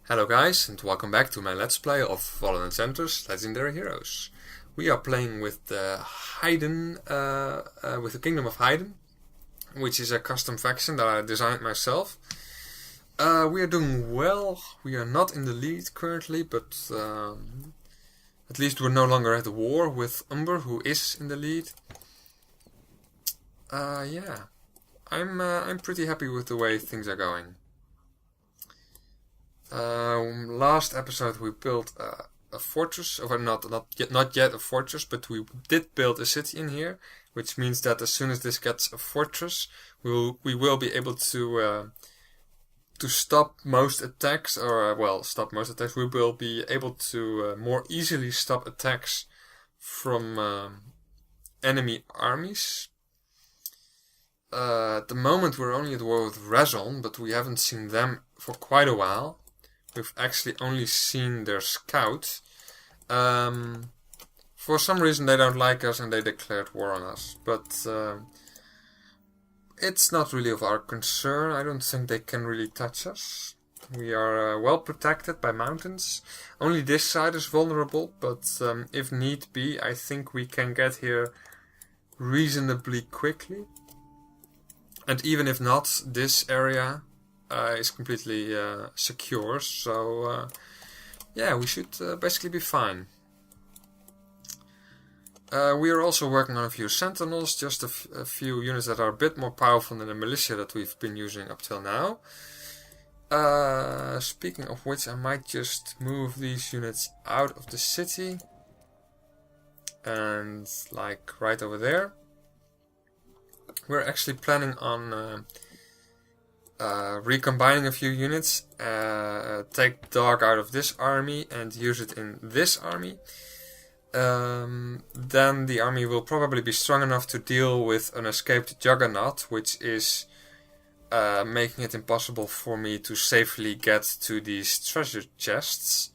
Hello guys, and welcome back to my Let's Play of Fallen Centers Legendary Heroes. We are playing with the Hiden, with the Kingdom of Hiden, which is a custom faction that I designed myself. We are doing well. We are not in the lead currently, but at least we're no longer at war with Umber, who is in the lead. Yeah, I'm pretty happy with the way things are going. Last episode we built a fortress, or not yet a fortress, but we did build a city in here, which means that as soon as this gets a fortress, we will be able to stop most attacks, or stop most attacks. We will be able to more easily stop attacks from enemy armies. At the moment we're only at war with Rezon, but we haven't seen them for quite a while. We've actually only seen their scout. For some reason they don't like us and they declared war on us. But it's not really of our concern. I don't think they can really touch us. We are well protected by mountains. Only this side is vulnerable, but if need be, I think we can get here reasonably quickly. And even if not, this area is completely secure, so yeah, we should basically be fine. We are also working on a few sentinels, just a few units that are a bit more powerful than the militia that we've been using up till now. Speaking of which, I might just move these units out of the city and like right over there. We're actually planning on recombining a few units, take dog out of this army and use it in this army. Then the army will probably be strong enough to deal with an Escaped Juggernaut, which is making it impossible for me to safely get to these treasure chests.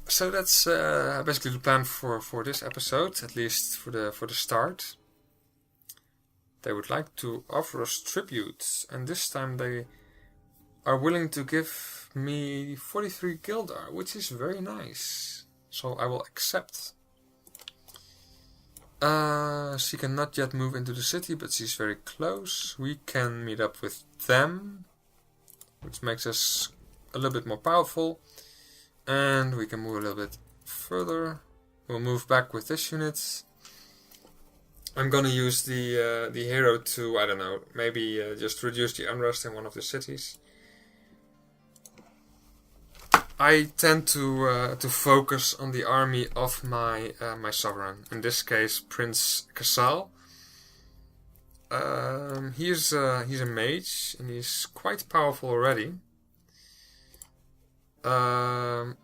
So that's basically the plan for this episode, at least for the start. They would like to offer us tribute, and this time they are willing to give me 43 Gildar, which is very nice. So I will accept. She cannot yet move into the city, but she's very close. We can meet up with them, which makes us a little bit more powerful. And we can move a little bit further. We'll move back with this unit. I'm gonna use the hero to, I don't know, maybe just reduce the unrest in one of the cities. I tend to focus on the army of my sovereign. In this case, Prince Kassal. He's a mage and he's quite powerful already. I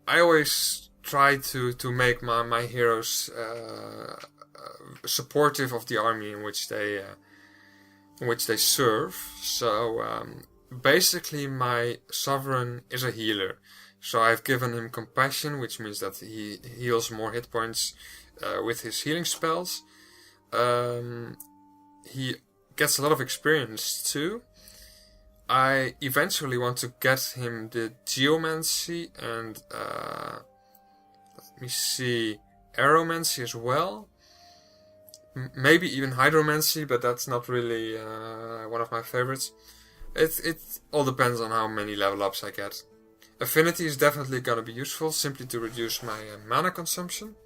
always try to make my heroes supportive of the army in which they serve. So basically my sovereign is a healer, so I've given him compassion, which means that he heals more hit points with his healing spells. He gets a lot of experience too. I eventually want to get him the geomancy and let me see, aeromancy as well. Maybe even hydromancy, but that's not really one of my favorites. It all depends on how many level ups I get. Affinity is definitely gonna be useful, simply to reduce my mana consumption.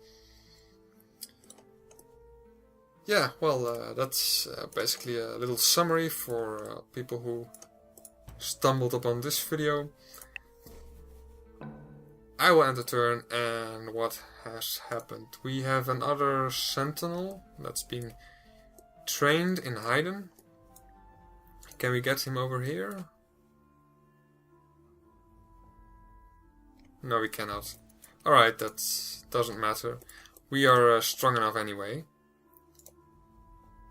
Yeah, well, that's basically a little summary for people who stumbled upon this video. I will end the turn, and what has happened? We have another sentinel that's being trained in Hiden. Can we get him over here? No, we cannot. Alright, that doesn't matter. We are strong enough anyway.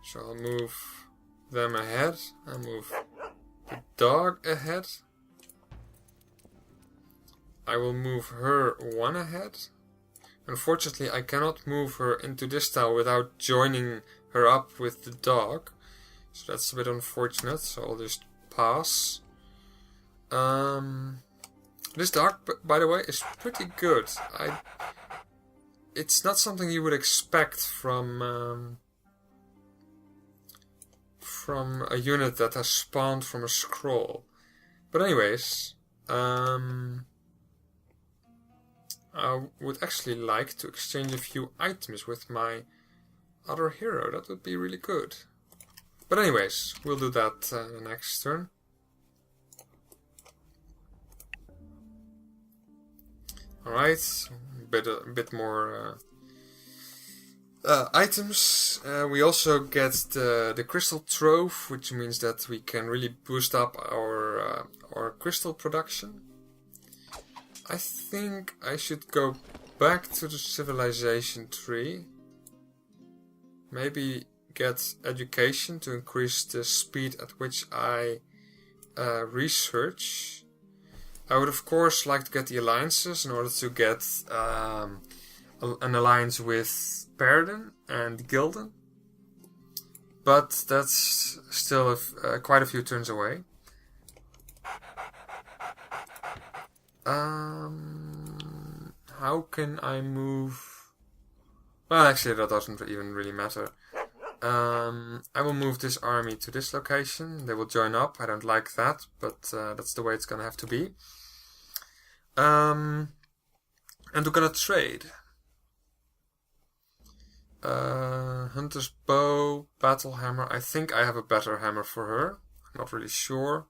So I'll move them ahead. I'll move the dog ahead. I will move her one ahead. Unfortunately, I cannot move her into this tile without joining her up with the dog. So that's a bit unfortunate, so I'll just pass. This dog, by the way, is pretty good. It's not something you would expect from a unit that has spawned from a scroll. But anyways, I would actually like to exchange a few items with my other hero. That would be really good. But anyways, we'll do that the next turn. Alright, a bit more items. We also get the crystal trove, which means that we can really boost up our crystal production. I think I should go back to the civilization tree. Maybe get education to increase the speed at which I research. I would of course like to get the alliances in order to get an alliance with Paradin and Gildan. But that's still quite a few turns away. How can I move? Well, actually that doesn't even really matter. I will move this army to this location. They will join up. I don't like that, but that's the way it's gonna have to be. And we're gonna trade. Hunter's bow, battle hammer. I think I have a better hammer for her. I'm not really sure.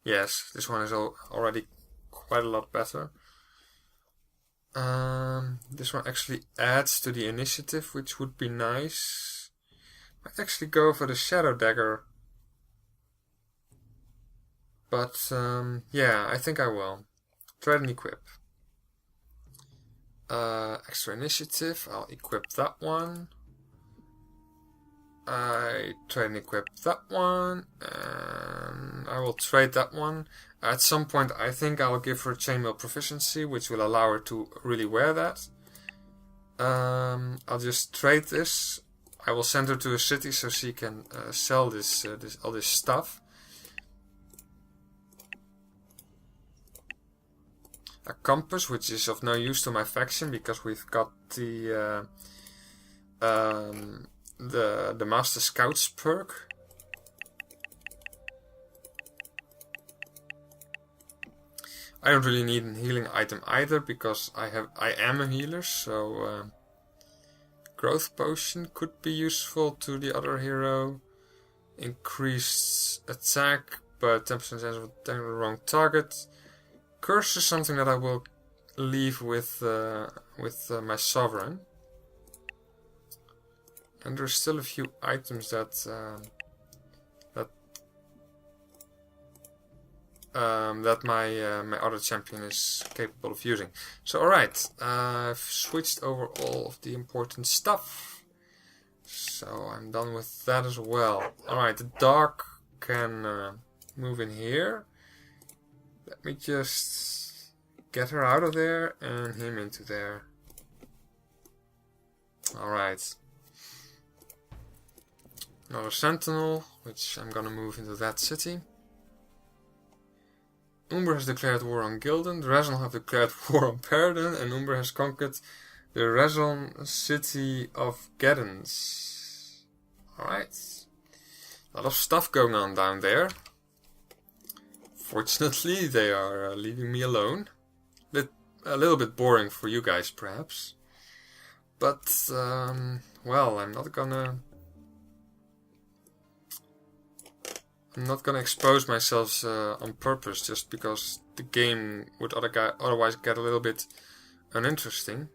Yes, this one is already quite a lot better. This one actually adds to the initiative, which would be nice. Might actually go for the shadow dagger. But yeah, I think I will. Trade and equip. Extra initiative, I'll equip that one. I trade and equip that one, and I will trade that one. At some point I think I'll give her chainmail proficiency, which will allow her to really wear that. I'll just trade this. I will send her to a city so she can sell all this stuff. A compass, which is of no use to my faction because we've got the Master Scouts perk. I don't really need a healing item either because I am a healer, so growth potion could be useful to the other hero. Increased attack, but 10% chance of attacking the wrong target. Curse is something that I will leave with my sovereign. And there's still a few items that my other champion is capable of using. So alright, I've switched over all of the important stuff. So I'm done with that as well. Alright, the dog can move in here. Let me just get her out of there and him into there. Alright. Another sentinel, which I'm gonna move into that city. Umber has declared war on Gildan, the Rezon have declared war on Paradin, and Umber has conquered the Rezon city of Geddens. Alright. A lot of stuff going on down there. Fortunately, they are leaving me alone. A little bit boring for you guys, perhaps. But, well, I'm not gonna expose myself on purpose just because the game would otherwise get a little bit uninteresting.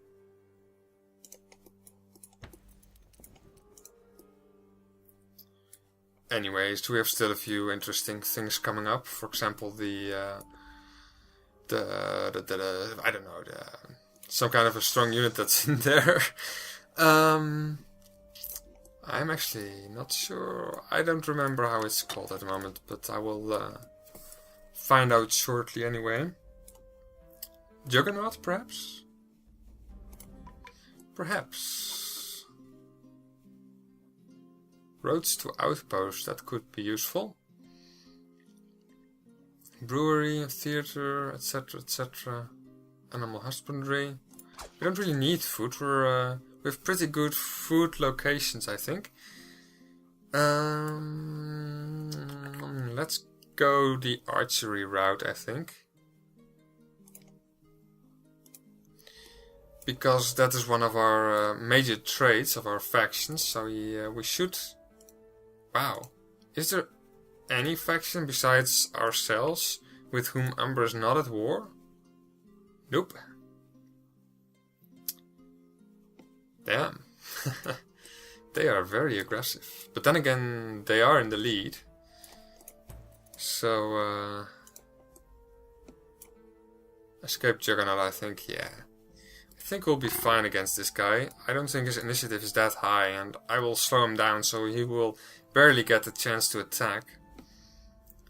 Anyways, we have still a few interesting things coming up. For example, I don't know, some kind of a strong unit that's in there. I'm actually not sure. I don't remember how it's called at the moment, but I will find out shortly anyway. Juggernaut, perhaps? Perhaps. Roads to outposts, that could be useful. brewery, theater, etc., etc. Animal husbandry. We don't really need food. We have pretty good food locations, I think. Let's go the archery route, I think. Because that is one of our major traits of our factions, so we should... Wow. Is there any faction besides ourselves with whom Umber is not at war? Nope. Damn. They are very aggressive. But then again, they are in the lead. So, Escaped Juggernaut, I think, yeah. I think we'll be fine against this guy. I don't think his initiative is that high, and I will slow him down so he will barely get the chance to attack.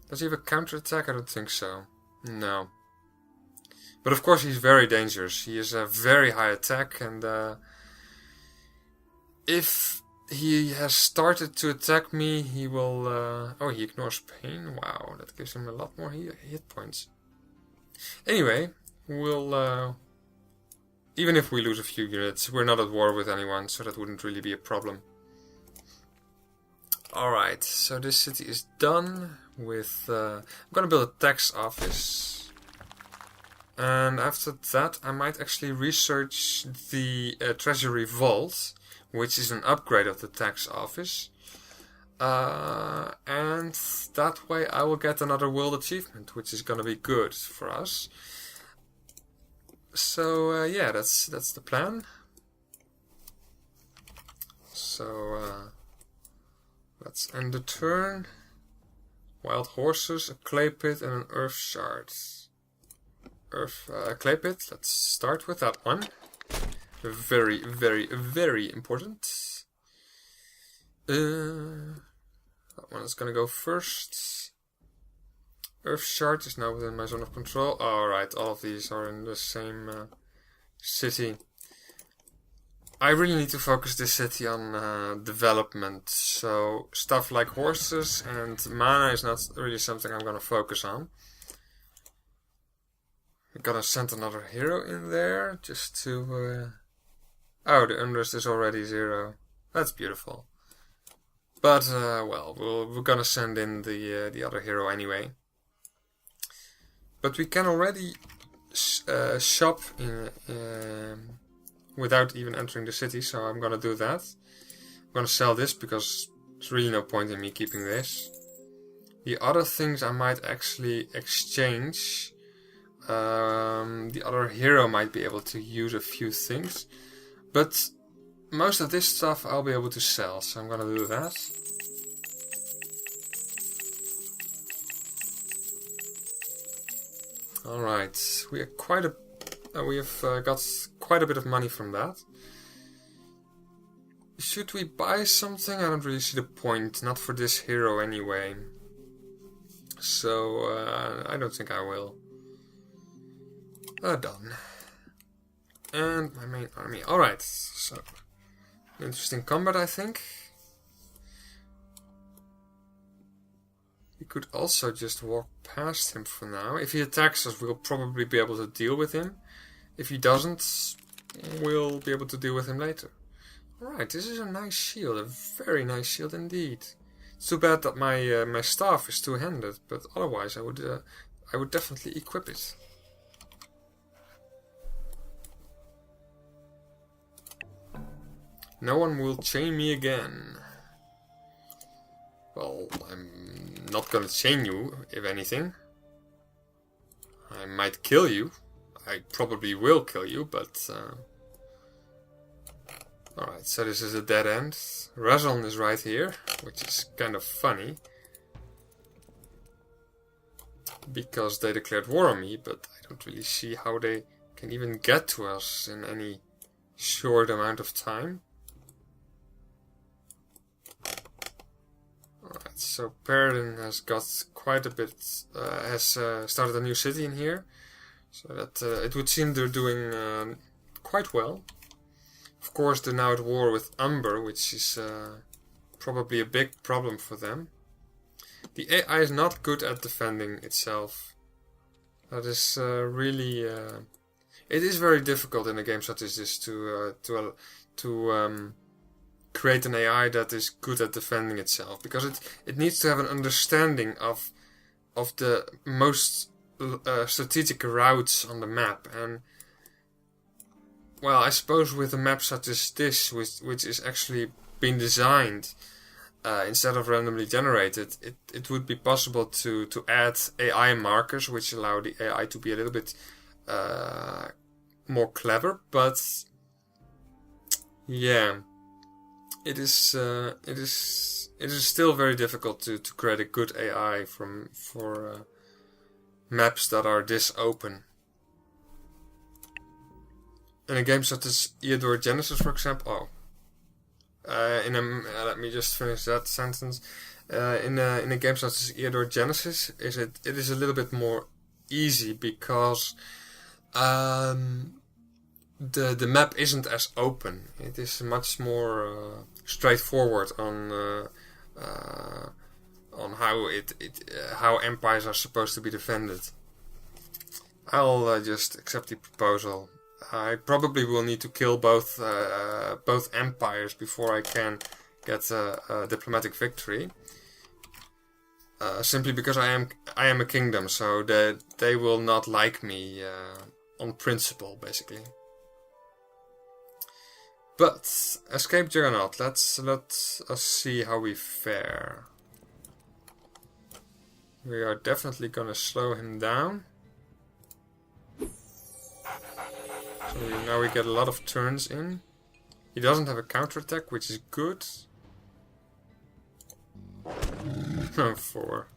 Does he have a counterattack? I don't think so. No. But of course he's very dangerous. He has a very high attack, and if he has started to attack me, he will... oh, he ignores pain? Wow, that gives him a lot more hit points. Anyway, we'll... even if we lose a few units, we're not at war with anyone, so that wouldn't really be a problem. Alright, so this city is done with... I'm gonna build a tax office. And after that, I might actually research the treasury vault, which is an upgrade of the tax office. And that way I will get another world achievement, which is gonna be good for us. So yeah, that's the plan. So let's end the turn. Wild horses, a clay pit, and an earth shard. Clay pit. Let's start with that one. Very, very, very important. That one is gonna go first. Earth shard is now within my zone of control. Alright, all of these are in the same city. I really need to focus this city on development. So stuff like horses and mana is not really something I'm gonna focus on. I'm gonna send another hero in there just to... Oh, the unrest is already 0. That's beautiful. But, well, we're gonna send in the other hero anyway. But we can already shop without even entering the city, so I'm gonna do that. I'm gonna sell this because there's really no point in me keeping this. The other things I might actually exchange. The other hero might be able to use a few things. But most of this stuff I'll be able to sell, so I'm gonna do that. Alright, we have got quite a bit of money from that. Should we buy something? I don't really see the point, not for this hero anyway. So I don't think I will. Done. And my main army. Alright, so interesting combat, I think. We could also just walk past him for now. If he attacks us, we'll probably be able to deal with him. If he doesn't, we'll be able to deal with him later. Alright, this is a nice shield. A very nice shield indeed. It's too bad that my staff is two-handed, but otherwise I would definitely equip it. No one will chain me again. Well, I'm not gonna chain you, if anything. I might kill you. I probably will kill you, but... Alright, so this is a dead end. Razon is right here, which is kind of funny. Because they declared war on me, but I don't really see how they can even get to us in any short amount of time. Alright, so Paradin has got quite a bit, has started a new city in here. So that it would seem they're doing quite well. Of course, they're now at war with Umber, which is probably a big problem for them. The AI is not good at defending itself. That is really. It is very difficult in a game such as this to create an AI that is good at defending itself, because it needs to have an understanding of the most strategic routes on the map. And well, I suppose with a map such as this, which is actually been designed instead of randomly generated, it would be possible to add AI markers which allow the AI to be a little bit more clever. But yeah, it is still very difficult to create a good AI for maps that are this open. In a game such as Eodor Genesis, for example, let me just finish that sentence. In a game such as Eodor Genesis, it is a little bit more easy because the map isn't as open. It is much more straightforward on how empires are supposed to be defended. I'll just accept the proposal. I probably will need to kill both empires before I can get a diplomatic victory. Simply because I am a kingdom, so they will not like me on principle, basically. But Escaped Juggernaut, let us see how we fare. We are definitely gonna slow him down. So now we get a lot of turns in. He doesn't have a counterattack, which is good. 4.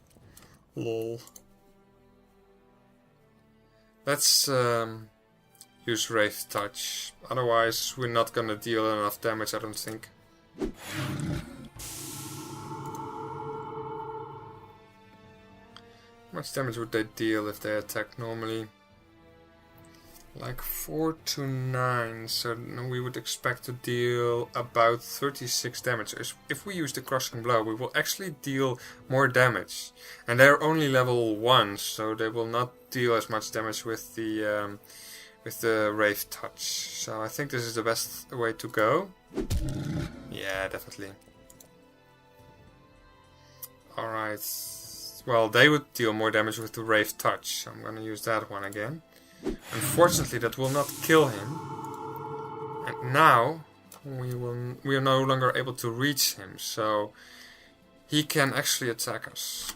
Lol. Let's use Wraith Touch. Otherwise, we're not gonna deal enough damage, I don't think. How much damage would they deal if they attack normally? Like 4 to 9, so we would expect to deal about 36 damage. If we use the Crushing Blow, we will actually deal more damage. And they're only level 1, so they will not deal as much damage with the Wraith Touch. So I think this is the best way to go. Yeah, definitely. Alright. Well, they would deal more damage with the Wraith Touch, so I'm gonna use that one again. Unfortunately, that will not kill him. And now we are no longer able to reach him, so he can actually attack us.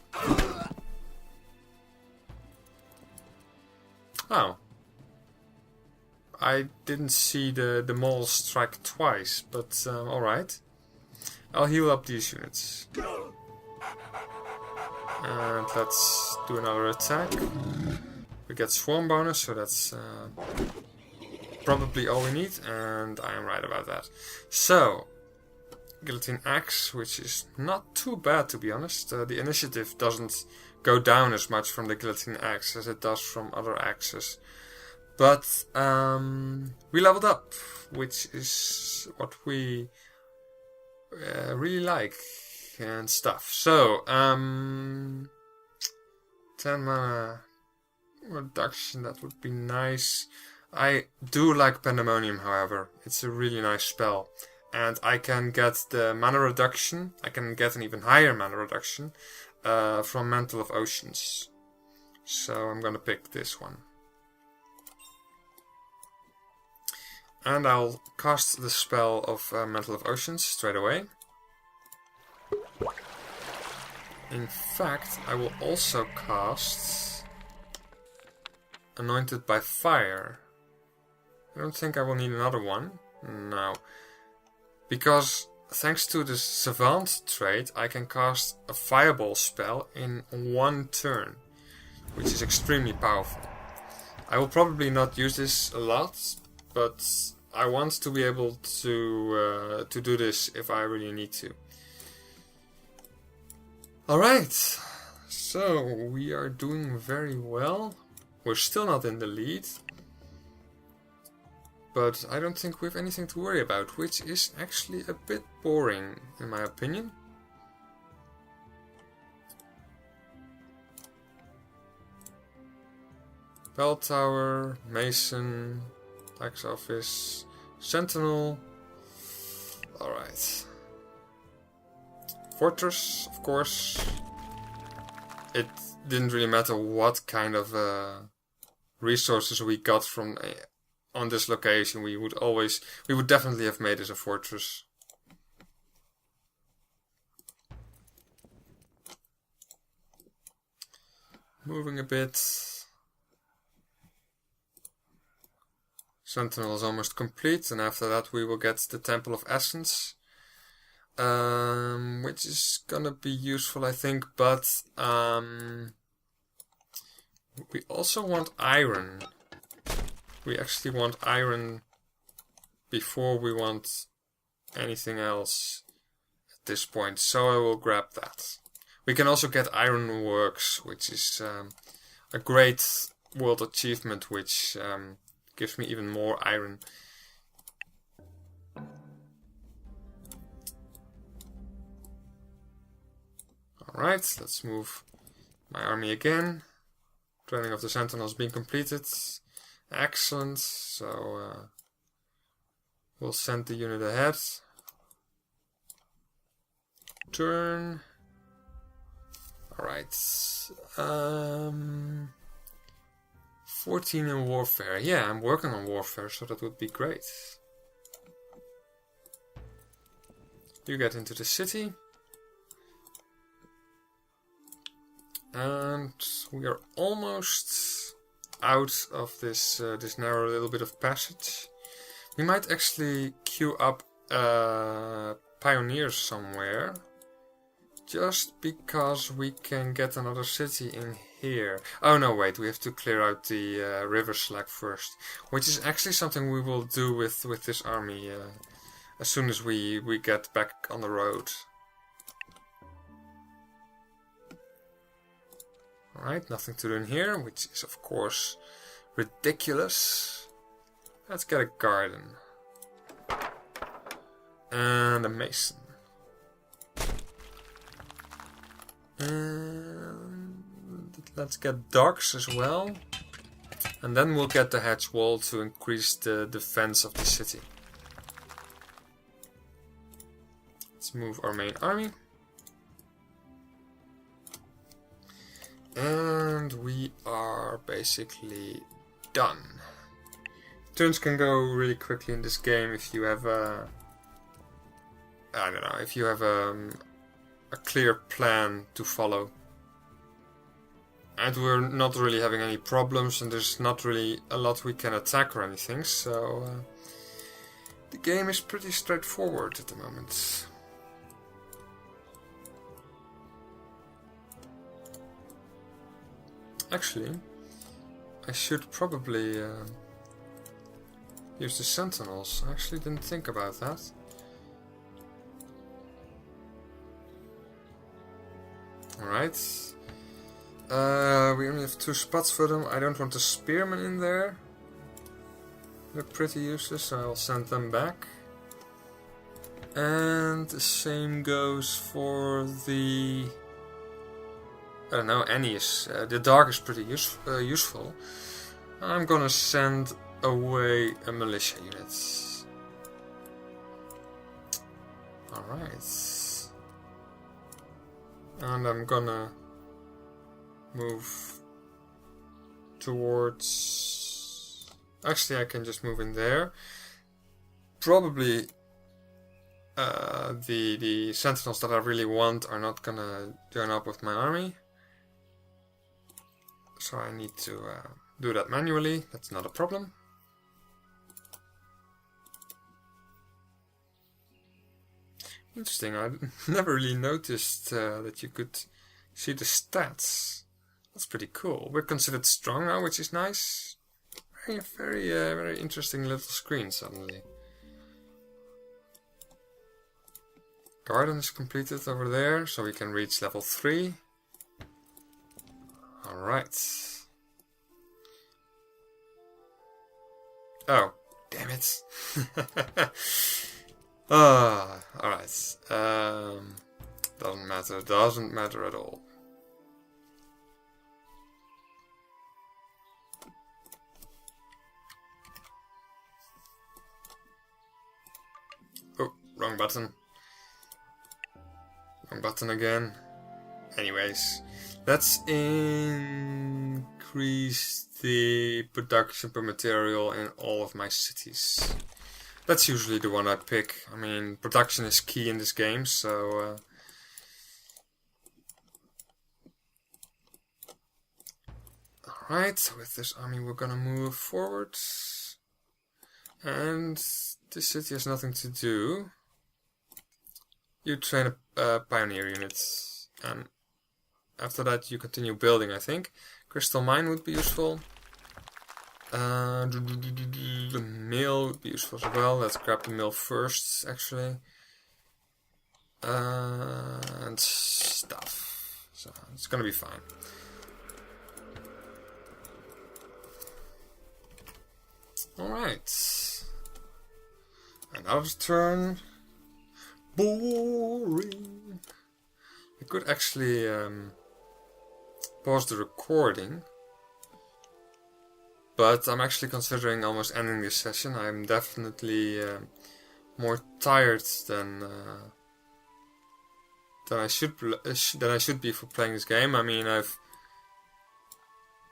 Oh. I didn't see the mole strike twice, but alright. I'll heal up these units. And let's do another attack. We get Swarm bonus, so that's probably all we need, and I am right about that. So, Guillotine Axe, which is not too bad to be honest. The initiative doesn't go down as much from the Guillotine Axe as it does from other axes. But we leveled up, which is what we really like and stuff. So, 10 mana reduction, that would be nice. I do like Pandemonium, however. It's a really nice spell. And I can get the mana reduction, I can get an even higher mana reduction from Mantle of Oceans. So I'm gonna pick this one. And I'll cast the spell of Mantle of Oceans straight away. In fact, I will also cast Anointed by Fire. I don't think I will need another one. No. Because thanks to the Savant trait, I can cast a Fireball spell in one turn, which is extremely powerful. I will probably not use this a lot, but I want to be able to do this if I really need to. Alright, so we are doing very well. We're still not in the lead, but I don't think we have anything to worry about, which is actually a bit boring in my opinion. Bell tower, mason, tax office, sentinel. Alright. Fortress, of course. It didn't really matter what kind of resources we got from on this location. We would definitely have made it a fortress. Moving a bit. Sentinel is almost complete, and after that we will get the Temple of Essence, which is gonna be useful, I think, but we also want iron. We actually want iron before we want anything else at this point, so I will grab that. We can also get Iron Works, which is a great world achievement, which gives me even more iron. Alright, let's move my army again. Training of the Sentinels being completed. Excellent, so we'll send the unit ahead. Turn. Alright. 14 in warfare. Yeah, I'm working on warfare, so that would be great. You get into the city. And we are almost out of this this narrow little bit of passage. We might actually queue up pioneers somewhere. Just because we can get another city in here. Oh no, wait, we have to clear out the River Slag first. Which is actually something we will do with this army as soon as we get back on the road. Alright, nothing to do in here, which is of course ridiculous. Let's get a garden. And a mason. And let's get docks as well. And then we'll get the hedge wall to increase the defense of the city. Let's move our main army. And we are basically done. Turns can go really quickly in this game if you have a... I don't know, if you have a clear plan to follow. And we're not really having any problems, and there's not really a lot we can attack or anything, so the game is pretty straightforward at the moment. Actually, I should probably use the sentinels. I actually didn't think about that. Alright. We only have 2 spots for them. I don't want the spearmen in there. They're pretty useless, so I'll send them back. And the same goes for the... I don't know, Annie's. The dog is pretty useful. I'm gonna send away a militia unit. Alright. And I'm gonna move towards... Actually, I can just move in there. Probably the sentinels that I really want are not gonna join up with my army. So I need to do that manually. That's not a problem. Interesting, I never really noticed that you could see the stats. That's pretty cool. We're considered strong now, which is nice. Very interesting little screen suddenly. Garden is completed over there, so we can reach level 3. Alright. Oh, damn it. Alright. Doesn't matter at all. Wrong button. Wrong button again. Anyways, let's increase the production per material in all of my cities. That's usually the one I pick. I mean, production is key in this game, so... Alright, so with this army we're gonna move forward. And this city has nothing to do. You train a pioneer unit. And after that you continue building, I think. Crystal mine would be useful. The mill would be useful as well. Let's grab the mill first, actually. And stuff. So it's gonna be fine. Alright. Another turn. Boring. I could actually pause the recording. But I'm actually considering almost ending this session. I'm definitely more tired than I should be for playing this game. I mean, I've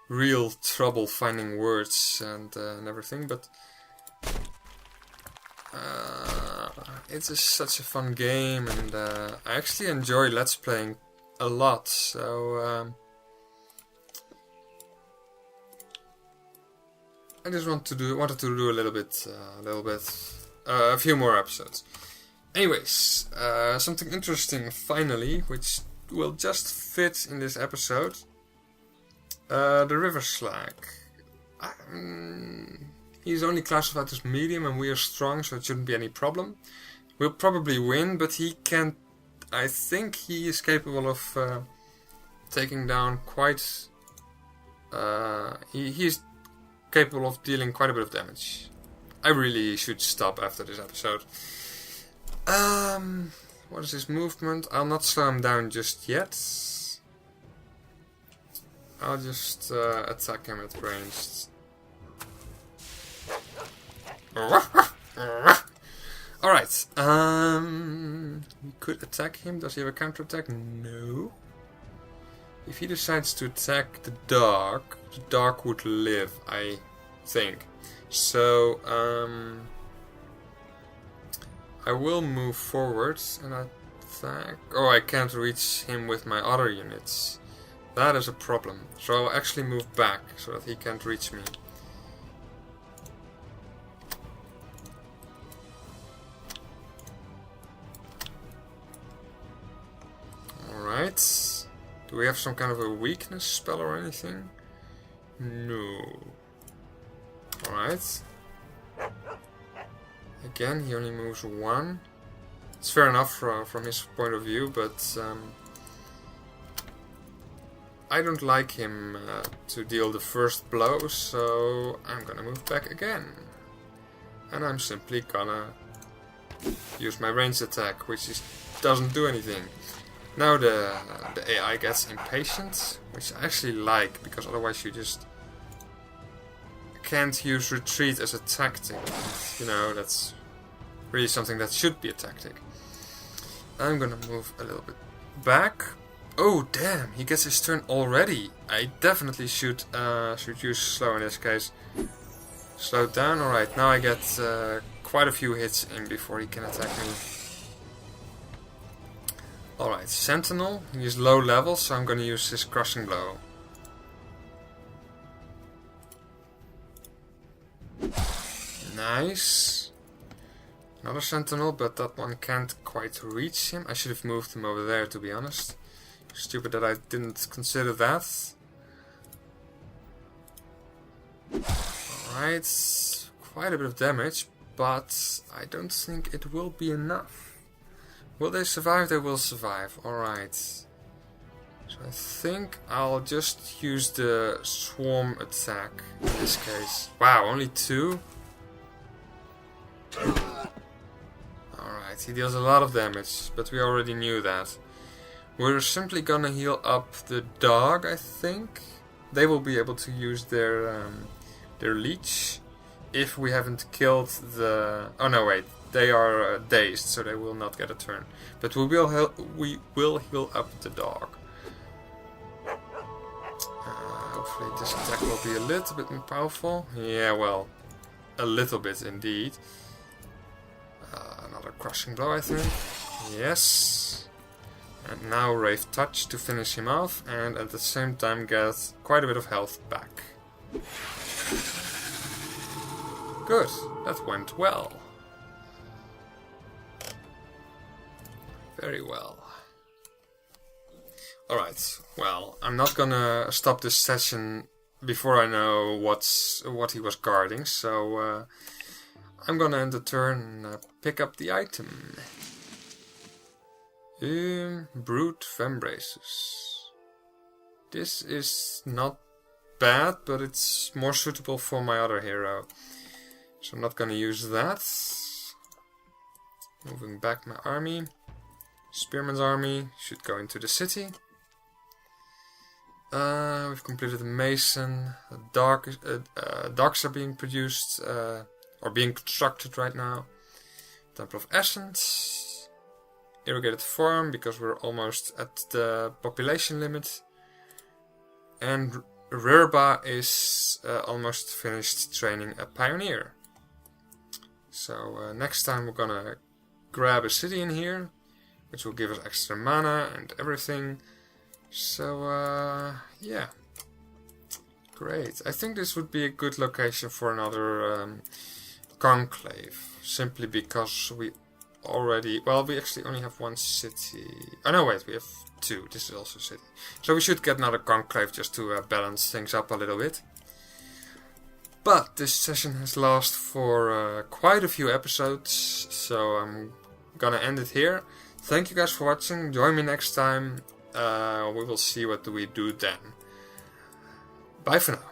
real trouble finding words and everything, but it's such a fun game, and I actually enjoy Let's Playing a lot. So. I just wanted to do a few more episodes. Anyways, something interesting finally, which will just fit in this episode. The River Slag. He's only classified as medium, and we are strong, so it shouldn't be any problem. We'll probably win, but he can't. I think he is capable of taking down quite. He's capable of dealing quite a bit of damage. I really should stop after this episode. What is his movement? I'll not slow him down just yet. I'll just attack him at ranged. Alright. We could attack him. Does he have a counterattack? No. If he decides to attack the dog would live, I think. So, I will move forward and attack. Oh, I can't reach him with my other units. That is a problem. So I'll actually move back so that he can't reach me. Alright. Do we have some kind of a weakness spell or anything? No. Alright. Again, he only moves one. It's fair enough from his point of view, but I don't like him to deal the first blow, so I'm gonna move back again. And I'm simply gonna use my ranged attack, which doesn't do anything. Now the AI gets impatient, which I actually like, because otherwise you just can't use retreat as a tactic. You know, that's really something that should be a tactic. I'm gonna move a little bit back. Oh damn, he gets his turn already. I definitely should use slow in this case. Slow down, alright, now I get quite a few hits in before he can attack me. Alright, Sentinel, he's low level, so I'm gonna use his crushing blow. Nice. Another Sentinel, but that one can't quite reach him. I should have moved him over there, to be honest. Stupid that I didn't consider that. Alright, quite a bit of damage, but I don't think it will be enough. Will they survive? They will survive. Alright. So I think I'll just use the swarm attack in this case. Wow, only 2? Alright, he deals a lot of damage, but we already knew that. We're simply gonna heal up the dog, I think. They will be able to use their leech if we haven't killed the... Oh no, wait. they are dazed, so they will not get a turn. But we will heal up the dog. Hopefully this attack will be a little bit more powerful. Yeah, well, a little bit indeed. Another crushing blow, I think. Yes. And now Rave Touch to finish him off, and at the same time get quite a bit of health back. Good, that went well. Very well. Alright, well, I'm not gonna stop this session before I know what he was guarding, so I'm gonna end the turn and pick up the item. Brute Vambraces. This is not bad, but it's more suitable for my other hero. So I'm not gonna use that. Moving back my army. Spearman's army should go into the city. We've completed the Mason. Dogs are being produced, or being constructed right now. Temple of Essence. Irrigated farm, because we're almost at the population limit. And Rurba is almost finished training a pioneer. So next time we're gonna grab a city in here, which will give us extra mana and everything. So yeah, great. I think this would be a good location for another conclave, simply because we actually only have one city. Oh no, wait, we have two. This is also a city. So we should get another conclave just to balance things up a little bit. But this session has lasted for quite a few episodes, so I'm gonna end it here. Thank you guys for watching. Join me next time. We will see what we do then. Bye for now.